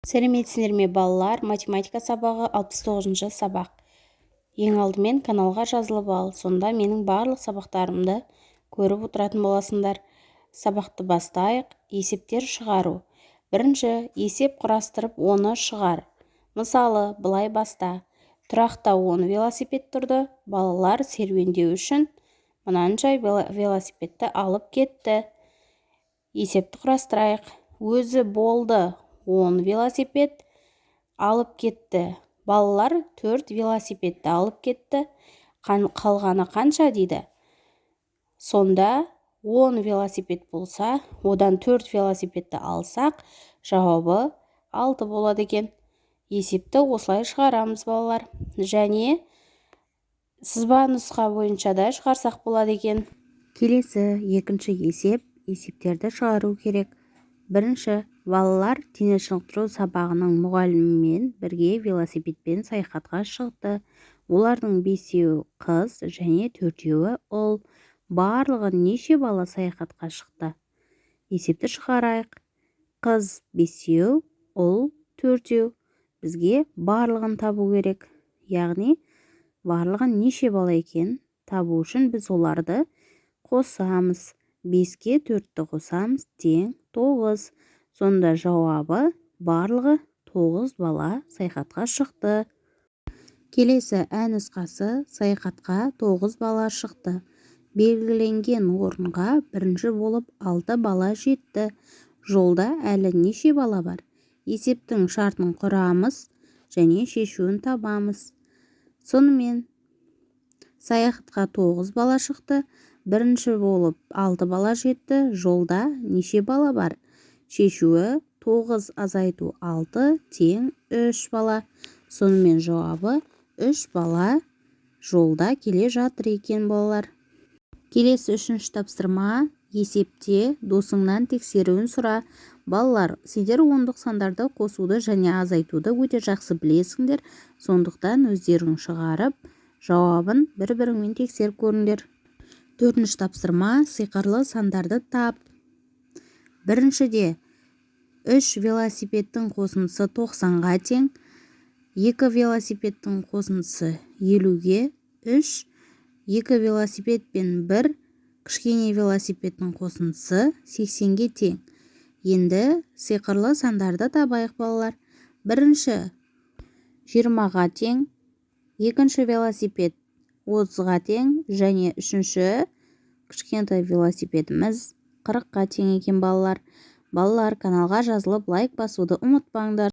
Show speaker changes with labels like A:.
A: Сәлеметсіздер ме балалар? Математика сабағы 69-шы сабақ. Ең алдымен каналға жазылып ал, сонда менің барлық сабақтарымды көріп отыратын боласыңдар. Сабақты бастайық. Есептер шығару. Бірінші, есеп құрастырып оны шығар. Мысалы, былай баста. Тұрақта 10 велосипед тұрды. Балалар серуендеу үшін мынанша велосипедті алып кетті. Есепті құрастырайық. Өзі болды 10 велосипед алып кетті. Балалар 4 велосипедті алып кетті. Қалғаны қанша дейді? Сонда 10 велосипед болса, одан 4 велосипедті алсақ, жауабы 6 болады екен. Есепті осылай шығарамыз балалар. Және сызба нұсқа бойынша да шығарсақ болады екен. Келесі екінші есептерді шығару керек. Бірінші, балалар дене шынықтыру сабағының мұғалімімен бірге велосипедпен саяхатқа шықты. Олардың 5-еуі қыз және 4-еуі ұл. Барлығы неше бала саяхатқа шықты? Есепті шығарайық. Қыз 5-еу, ұл 4-еу. Бізге барлығын табу керек. Яғни, барлығы неше бала екен? Табу үшін біз оларды қосамыз. 5-ке 4-ті қосамыз, тең 9. Сонда жауабы барлығы 9 бала саяхатқа шықты. Келесі нұсқасы, саяхатқа 9 бала шықты. Белгіленген орынға бірінші болып 6 бала жетті. Жолда әлі неше бала бар? Есептің шартын құрамыз және шешуін табамыз. Сонымен саяхатқа 9 бала шықты. Бірінші болып 6 бала жетті. Жолда неше бала бар? Шешуі 9 азайту 6 тең 3 бала. Сонымен жауабы 3 бала жолда келе жатыр екен балалар. Келесі үшінші тапсырма. Есепте досыңнан тексеруін сұра. Балалар, сендер ондық сандарды қосуды және азайтуды өте жақсы білесіңдер. Сондықтан өздерің шығарып, жауабын бір-біріңмен тексеріп көріңдер. Төртінші тапсырма. Сиқырлы сандарды тап. Біріншіде 3 велосипедтің қосындысы 90-ға тең. 2 велосипедтің қосындысы 50-ге. 3. 2 велосипед пен 1 кішкене велосипедтің қосындысы 80-ге тең. Енді сиқырлы сандарды табайық балалар. Бірінші 20-ға тең. Екінші велосипед 30-ға тең және үшінші кішкентай велосипедіміз 40-ға тең екен балалар. Балалар, каналға жазылып лайк басуды ұмытпаңдар.